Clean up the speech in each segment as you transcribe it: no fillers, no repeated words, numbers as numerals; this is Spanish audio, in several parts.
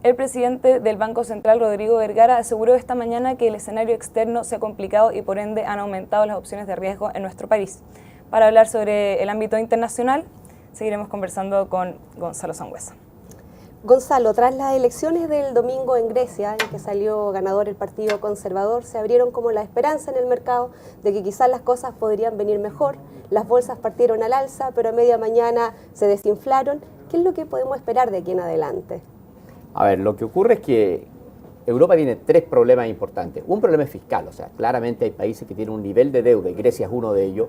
El presidente del Banco Central, Rodrigo Vergara, aseguró esta mañana que el escenario externo se ha complicado y por ende han aumentado las opciones de riesgo en nuestro país. Para hablar sobre el ámbito internacional, seguiremos conversando con Gonzalo Sangüesa. Gonzalo, tras las elecciones del domingo en Grecia, en que salió ganador el Partido Conservador, se abrieron como la esperanza en el mercado de que quizás las cosas podrían venir mejor. Las bolsas partieron al alza, pero a media mañana se desinflaron. ¿Qué es lo que podemos esperar de aquí en adelante? A ver, lo que ocurre es que Europa tiene tres problemas importantes. Un problema es fiscal, o sea, claramente hay países que tienen un nivel de deuda, y Grecia es uno de ellos,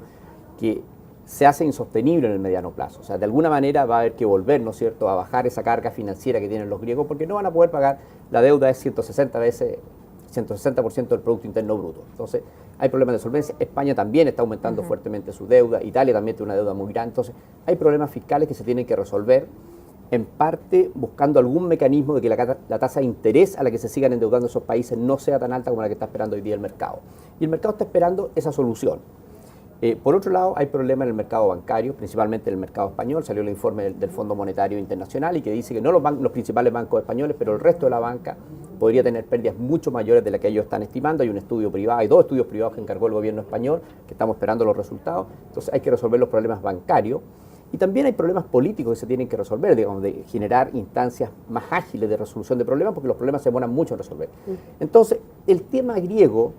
que se hace insostenible en el mediano plazo. O sea, de alguna manera va a haber que volver, ¿no es cierto?, a bajar esa carga financiera que tienen los griegos, porque no van a poder pagar, la deuda es 160 veces, 160% del Producto Interno Bruto. Entonces, hay problemas de solvencia. España también está aumentando fuertemente su deuda, Italia también tiene una deuda muy grande. Entonces, hay problemas fiscales que se tienen que resolver, en parte buscando algún mecanismo de que la tasa de interés a la que se sigan endeudando esos países no sea tan alta como la que está esperando hoy día el mercado. Y el mercado está esperando esa solución. Por otro lado, hay problemas en el mercado bancario, principalmente en el mercado español. Salió el informe del Fondo Monetario Internacional y que dice que no los principales bancos españoles, pero el resto de la banca podría tener pérdidas mucho mayores de las que ellos están estimando. Hay un estudio privado, hay 2 estudios privados que encargó el gobierno español, que estamos esperando los resultados. Entonces hay que resolver los problemas bancarios. Y también hay problemas políticos que se tienen que resolver, digamos, de generar instancias más ágiles de resolución de problemas, porque los problemas se demoran mucho en resolver. Entonces, el tema griego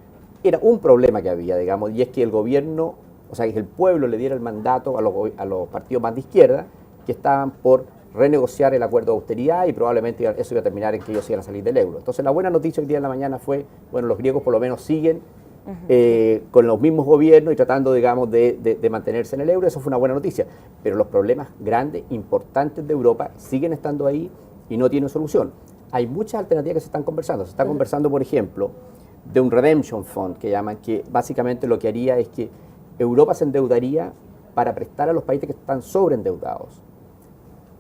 era un problema que había, digamos, y es que el gobierno, o sea, que el pueblo le diera el mandato a los partidos más de izquierda, que estaban por renegociar el acuerdo de austeridad y probablemente eso iba a terminar en que ellos iban a salir del euro. Entonces, la buena noticia hoy día en la mañana fue, bueno, los griegos por lo menos siguen con los mismos gobiernos y tratando, digamos, de mantenerse en el euro. Eso fue una buena noticia, pero los problemas grandes, importantes de Europa siguen estando ahí y no tienen solución. Hay muchas alternativas que se están conversando. Se está conversando, por ejemplo, de un redemption fund que llaman, que básicamente lo que haría es que Europa se endeudaría para prestar a los países que están sobreendeudados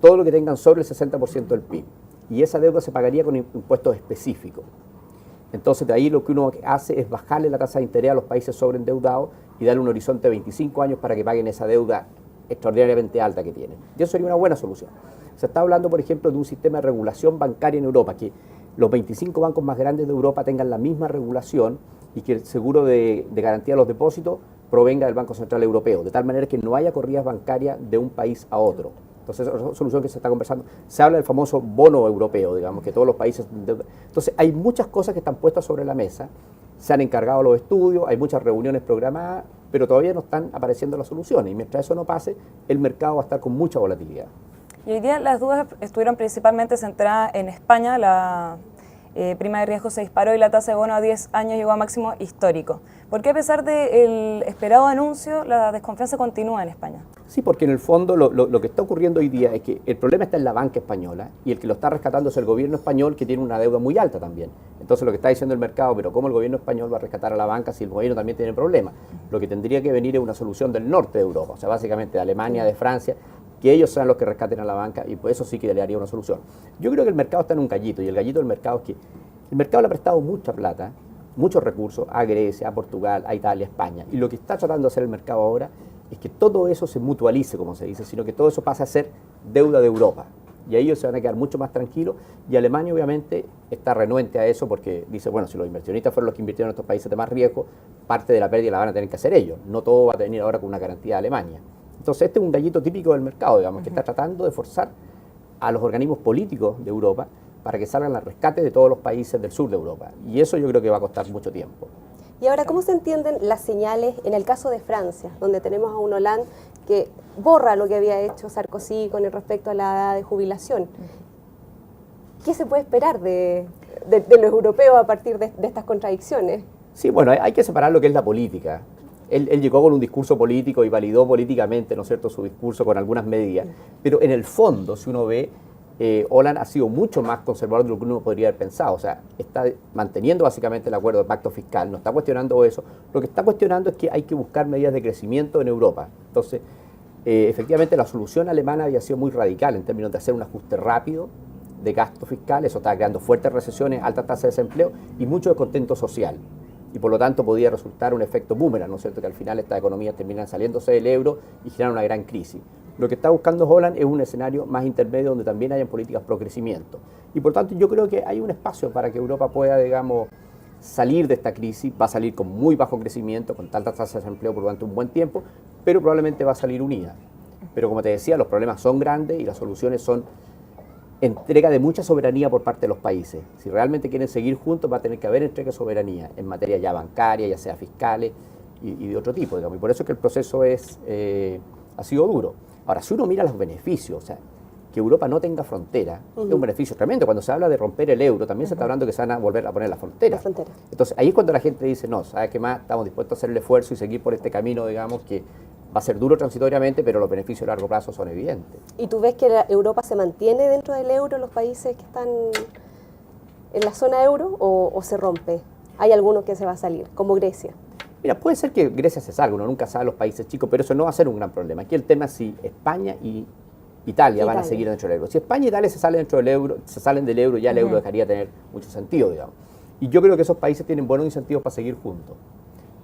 todo lo que tengan sobre el 60% del PIB, y esa deuda se pagaría con impuestos específicos. Entonces, de ahí lo que uno hace es bajarle la tasa de interés a los países sobreendeudados y darle un horizonte de 25 años para que paguen esa deuda extraordinariamente alta que tienen. Y eso sería una buena solución. Se está hablando, por ejemplo, de un sistema de regulación bancaria en Europa, que los 25 bancos más grandes de Europa tengan la misma regulación y que el seguro de garantía de los depósitos provenga del Banco Central Europeo, de tal manera que no haya corridas bancarias de un país a otro. Entonces, esa es una solución que se está conversando. Se habla del famoso bono europeo, digamos, que todos los países... Entonces, hay muchas cosas que están puestas sobre la mesa, se han encargado los estudios, hay muchas reuniones programadas, pero todavía no están apareciendo las soluciones. Y mientras eso no pase, el mercado va a estar con mucha volatilidad. Y hoy día las dudas estuvieron principalmente centradas en España. La prima de riesgo se disparó y la tasa de bono a 10 años llegó a máximo histórico. ¿Por qué a pesar del esperado anuncio la desconfianza continúa en España? Sí, porque en el fondo lo que está ocurriendo hoy día es que el problema está en la banca española y el que lo está rescatando es el gobierno español, que tiene una deuda muy alta también. Entonces lo que está diciendo el mercado, pero ¿cómo el gobierno español va a rescatar a la banca si el gobierno también tiene problemas? Lo que tendría que venir es una solución del norte de Europa, o sea, básicamente de Alemania, de Francia, que ellos sean los que rescaten a la banca, y pues eso sí que le haría una solución. Yo creo que el mercado está en un gallito, y el gallito del mercado es que el mercado le ha prestado mucha plata, muchos recursos a Grecia, a Portugal, a Italia, a España, y lo que está tratando de hacer el mercado ahora es que todo eso se mutualice, como se dice, sino que todo eso pase a ser deuda de Europa, y ahí ellos se van a quedar mucho más tranquilos, y Alemania obviamente está renuente a eso porque dice, bueno, si los inversionistas fueron los que invirtieron en estos países de más riesgo, parte de la pérdida la van a tener que hacer ellos, no todo va a venir ahora con una garantía de Alemania. Entonces este es un gallito típico del mercado, digamos, que está tratando de forzar a los organismos políticos de Europa para que salgan al rescate de todos los países del sur de Europa. Y eso yo creo que va a costar mucho tiempo. Y ahora, ¿cómo se entienden las señales en el caso de Francia, donde tenemos a un Hollande que borra lo que había hecho Sarkozy con respecto a la edad de jubilación? ¿Qué se puede esperar de los europeos a partir de estas contradicciones? Sí, bueno, hay que separar lo que es la política. Él llegó con un discurso político y validó políticamente, ¿no es cierto?, su discurso con algunas medidas, pero en el fondo, si uno ve, Hollande ha sido mucho más conservador de lo que uno podría haber pensado. O sea, está manteniendo básicamente el acuerdo de pacto fiscal, no está cuestionando eso. Lo que está cuestionando es que hay que buscar medidas de crecimiento en Europa. Entonces, efectivamente, la solución alemana había sido muy radical en términos de hacer un ajuste rápido de gasto fiscal. Eso estaba creando fuertes recesiones, altas tasas de desempleo y mucho descontento social. Y por lo tanto podía resultar un efecto boomerang, ¿no es cierto?, que al final estas economías terminan saliéndose del euro y generan una gran crisis. Lo que está buscando Holland es un escenario más intermedio donde también hayan políticas pro crecimiento. Y por tanto yo creo que hay un espacio para que Europa pueda, digamos, salir de esta crisis. Va a salir con muy bajo crecimiento, con tantas tasas de empleo por durante un buen tiempo, pero probablemente va a salir unida. Pero como te decía, los problemas son grandes y las soluciones son entrega de mucha soberanía por parte de los países. Si realmente quieren seguir juntos, va a tener que haber entrega de soberanía en materia ya bancaria, ya sea fiscales y de otro tipo, digamos. Y por eso es que el proceso ha sido duro. Ahora, si uno mira los beneficios, o sea, que Europa no tenga frontera, es un beneficio tremendo. Cuando se habla de romper el euro, también se está hablando que se van a volver a poner la frontera. Entonces, ahí es cuando la gente dice, no, ¿sabes qué más? Estamos dispuestos a hacer el esfuerzo y seguir por este camino, digamos, que va a ser duro transitoriamente, pero los beneficios a largo plazo son evidentes. ¿Y tú ves que Europa se mantiene dentro del euro, los países que están en la zona euro, o se rompe? ¿Hay alguno que se va a salir, como Grecia? Mira, puede ser que Grecia se salga, uno nunca sabe los países chicos, pero eso no va a ser un gran problema. Aquí el tema es si España y Italia van a seguir dentro del euro. Si España y Italia se salen del euro, ya el euro dejaría de tener mucho sentido, digamos. Y yo creo que esos países tienen buenos incentivos para seguir juntos.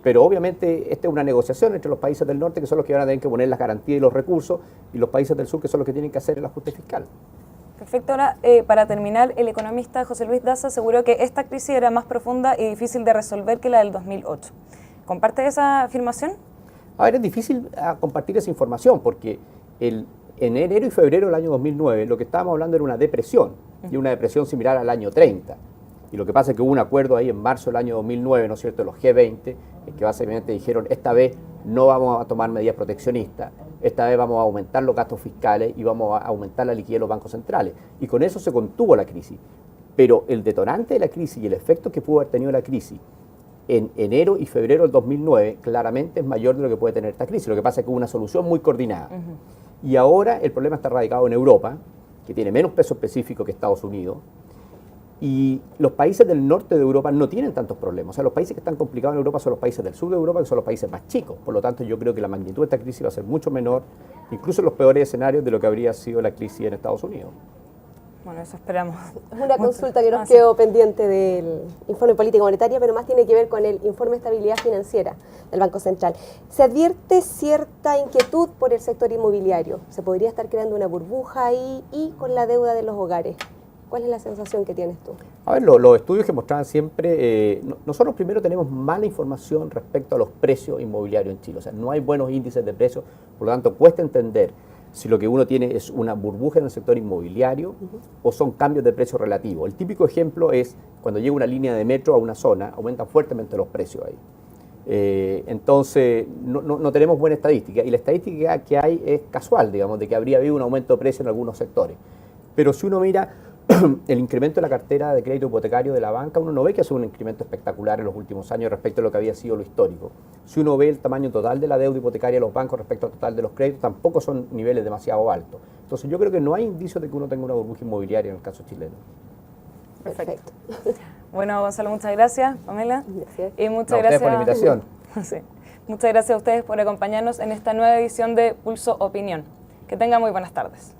Pero obviamente esta es una negociación entre los países del norte, que son los que van a tener que poner las garantías y los recursos, y los países del sur, que son los que tienen que hacer el ajuste fiscal. Perfecto. Ahora, para terminar, el economista José Luis Daza aseguró que esta crisis era más profunda y difícil de resolver que la del 2008. ¿Comparte esa afirmación? A ver, es difícil compartir esa información, porque en enero y febrero del año 2009 lo que estábamos hablando era una depresión, y una depresión similar al año 30. Y lo que pasa es que hubo un acuerdo ahí en marzo del año 2009, ¿no es cierto?, de los G20, que básicamente dijeron, esta vez no vamos a tomar medidas proteccionistas, esta vez vamos a aumentar los gastos fiscales y vamos a aumentar la liquidez de los bancos centrales. Y con eso se contuvo la crisis. Pero el detonante de la crisis y el efecto que pudo haber tenido la crisis en enero y febrero del 2009 claramente es mayor de lo que puede tener esta crisis. Lo que pasa es que hubo una solución muy coordinada. Y ahora el problema está radicado en Europa, que tiene menos peso específico que Estados Unidos, y los países del norte de Europa no tienen tantos problemas. O sea, los países que están complicados en Europa son los países del sur de Europa, que son los países más chicos. Por lo tanto, yo creo que la magnitud de esta crisis va a ser mucho menor, incluso en los peores escenarios de lo que habría sido la crisis en Estados Unidos. Bueno, eso esperamos. Es una consulta que nos quedó pendiente del informe político monetaria, pero más tiene que ver con el informe de estabilidad financiera del Banco Central. Se advierte cierta inquietud por el sector inmobiliario. Se podría estar creando una burbuja ahí y con la deuda de los hogares. ¿Cuál es la sensación que tienes tú? A ver, los estudios que mostraban siempre, nosotros primero tenemos mala información respecto a los precios inmobiliarios en Chile. O sea, no hay buenos índices de precios, por lo tanto cuesta entender si lo que uno tiene es una burbuja en el sector inmobiliario o son cambios de precio relativos. El típico ejemplo es cuando llega una línea de metro a una zona, aumentan fuertemente los precios ahí. Entonces, no tenemos buena estadística, y la estadística que hay es casual, digamos, de que habría habido un aumento de precio en algunos sectores. Pero si uno mira el incremento de la cartera de crédito hipotecario de la banca, uno no ve que ha sido un incremento espectacular en los últimos años respecto a lo que había sido lo histórico. Si uno ve el tamaño total de la deuda hipotecaria de los bancos respecto al total de los créditos, tampoco son niveles demasiado altos. Entonces yo creo que no hay indicios de que uno tenga una burbuja inmobiliaria en el caso chileno. Perfecto. Bueno, Gonzalo, muchas gracias, Pamela. Gracias. Y muchas gracias por la invitación. Sí. Muchas gracias a ustedes por acompañarnos en esta nueva edición de Pulso Opinión. Que tengan muy buenas tardes.